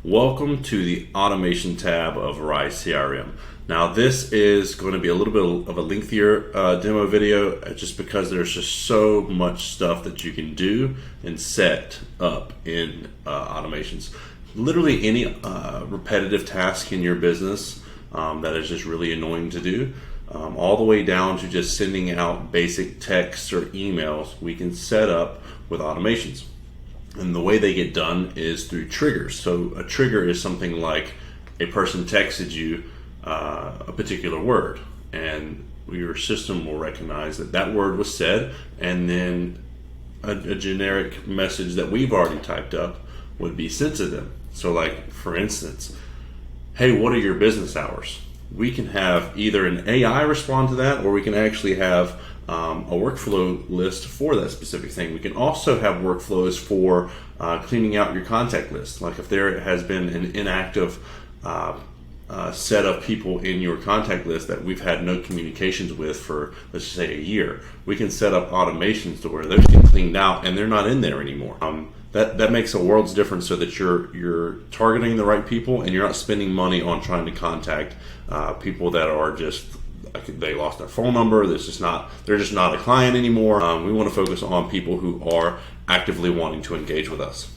Welcome to the automation tab of RYZE CRM. Now this is going to be a little bit of a lengthier demo video just because there's just so much stuff that you can do and set up in automations. Literally any repetitive task in your business that is just really annoying to do, all the way down to just sending out basic texts or emails, we can set up with automations. And the way they get done is through triggers. So a trigger is something like a person texted you a particular word, and your system will recognize that that word was said, and then a generic message that we've already typed up would be sent to them. So like, for instance, hey, what are your business hours? We can have either an AI respond to that, or we can actually have a workflow list for that specific thing. We can also have workflows for cleaning out your contact list. Like if there has been an inactive set of people in your contact list that we've had no communications with for, let's just say, a year, we can set up automations to where those get cleaned out and they're not in there anymore. That makes a world's difference, so that you're targeting the right people and you're not spending money on trying to contact people that are just, they lost their phone number, they're just not a client anymore. We want to focus on people who are actively wanting to engage with us.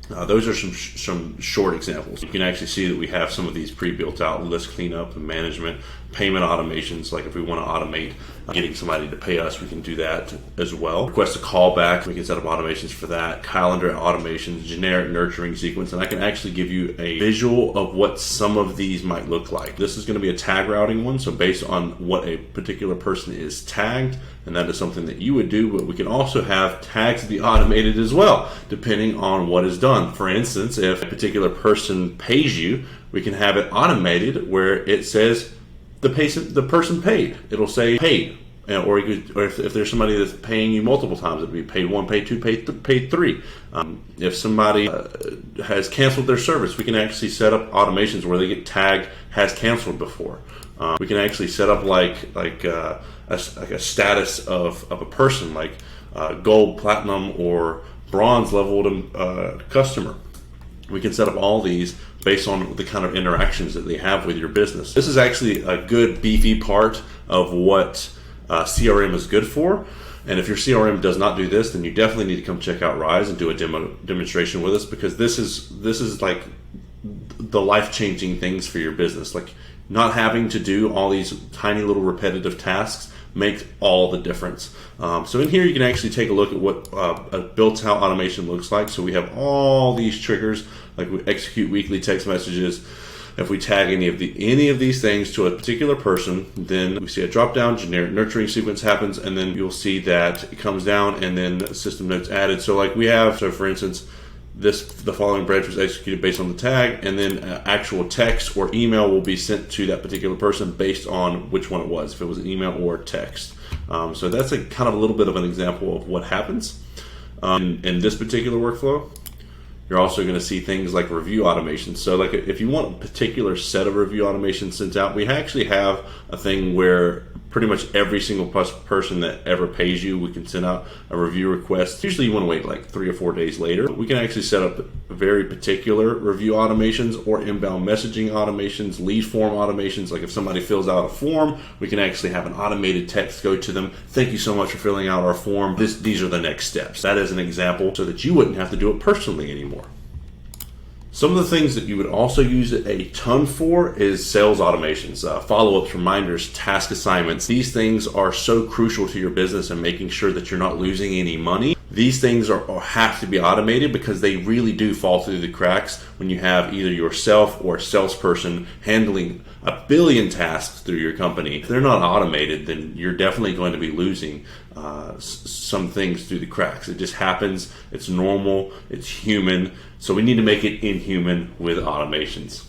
Those are some short examples. You can actually see that we have some of these pre-built out: list cleanup and management, payment automations. Like if we want to automate getting somebody to pay us, we can do that as well. Request a callback, we can set up automations for that. Calendar automations, generic nurturing sequence, and I can actually give you a visual of what some of these might look like. This is going to be a tag routing one, so based on what a particular person is tagged, and that is something that you would do, but we can also have tags be automated as well, depending on what is done. For instance, if a particular person pays you, we can have it automated where it says the person paid. It'll say paid, or if there's somebody that's paying you multiple times, it'll be paid 1, paid 2, paid 3. If somebody has canceled their service, we can actually set up automations where they get tagged has canceled before. We can actually set up like a status of a person, like gold, platinum, or bronze leveled customer. We can set up all these based on the kind of interactions that they have with your business. This is actually a good beefy part of what CRM is good for. And if your CRM does not do this, then you definitely need to come check out RYZE and do a demonstration with us, because this is like the life-changing things for your business. Like, not having to do all these tiny little repetitive tasks makes all the difference. So in here you can actually take a look at what a built-out automation looks like. So we have all these triggers, like we execute weekly text messages. If we tag any of these things to a particular person, then we see a drop-down, generic nurturing sequence happens, and then you'll see that it comes down and then system notes added. So like we have, so for instance, the following branch was executed based on the tag, and then actual text or email will be sent to that particular person based on which one it was, if it was an email or text. So that's a kind of a little bit of an example of what happens in this particular workflow. You're also going to see things like review automations. So like if you want a particular set of review automations sent out, we actually have a thing where pretty much every single person that ever pays you, we can send out a review request. Usually you want to wait like 3 or 4 days later. We can actually set up very particular review automations or inbound messaging automations, lead form automations. Like if somebody fills out a form, we can actually have an automated text go to them: thank you so much for filling out our form. These are the next steps. That is an example so that you wouldn't have to do it personally anymore. Some of the things that you would also use it a ton for is sales automations, follow-ups, reminders, task assignments. These things are so crucial to your business and making sure that you're not losing any money. These things have to be automated because they really do fall through the cracks when you have either yourself or a salesperson handling a billion tasks through your company. If they're not automated, then you're definitely going to be losing some things through the cracks. It just happens. It's normal. It's human. So we need to make it inhuman with automations.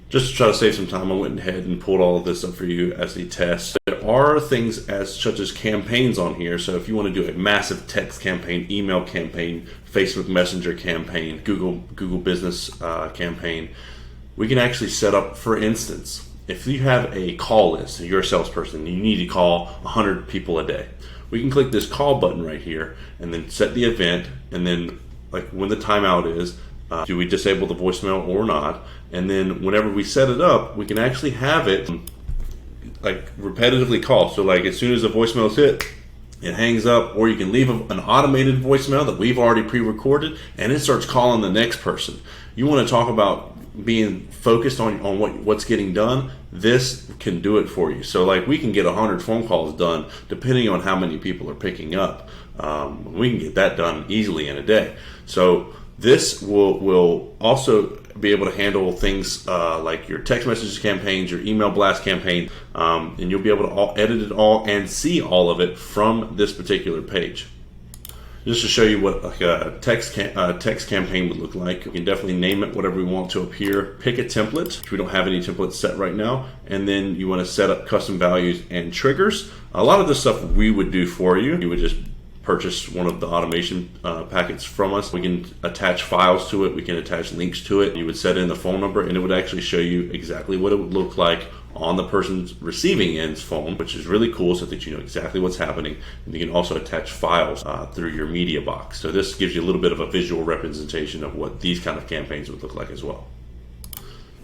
Just to try to save some time, I went ahead and pulled all of this up for you as a test. There are things such as campaigns on here. So if you want to do a massive text campaign, email campaign, Facebook Messenger campaign, Google Business campaign, we can actually set up, for instance, if you have a call list, you're a salesperson, you need to call 100 people a day. We can click this call button right here and then set the event, and then like when the timeout is, do we disable the voicemail or not? And then whenever we set it up, we can actually have it like repetitively call. So like as soon as the voicemail is hit, it hangs up, or you can leave an automated voicemail that we've already pre-recorded, and it starts calling the next person. You want to talk about being focused on what's getting done, this can do it for you. So like we can get 100 phone calls done depending on how many people are picking up. We can get that done easily in a day. So this will also be able to handle things like your text messages campaigns, your email blast campaign, and you'll be able to edit it all and see all of it from this particular page. Just to show you what like a text campaign would look like, we can definitely name it whatever we want to up here. Pick a template, which we don't have any templates set right now, and then you want to set up custom values and triggers. A lot of this stuff we would do for you. You would just purchase one of the automation packets from us. We can attach files to it, we can attach links to it. You would set in the phone number, and it would actually show you exactly what it would look like on the person's receiving end's phone, which is really cool, so that you know exactly what's happening. And you can also attach files through your media box. So this gives you a little bit of a visual representation of what these kind of campaigns would look like as well.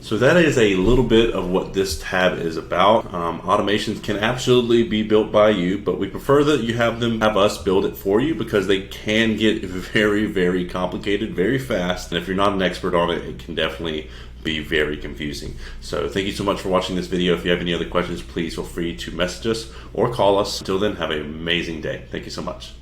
So that is a little bit of what this tab is about. Automations can absolutely be built by you, but we prefer that you have us build it for you, because they can get very, very complicated very fast. And if you're not an expert on it, it can definitely be very confusing. So thank you so much for watching this video. If you have any other questions, please feel free to message us or call us. Until then, have an amazing day. Thank you so much.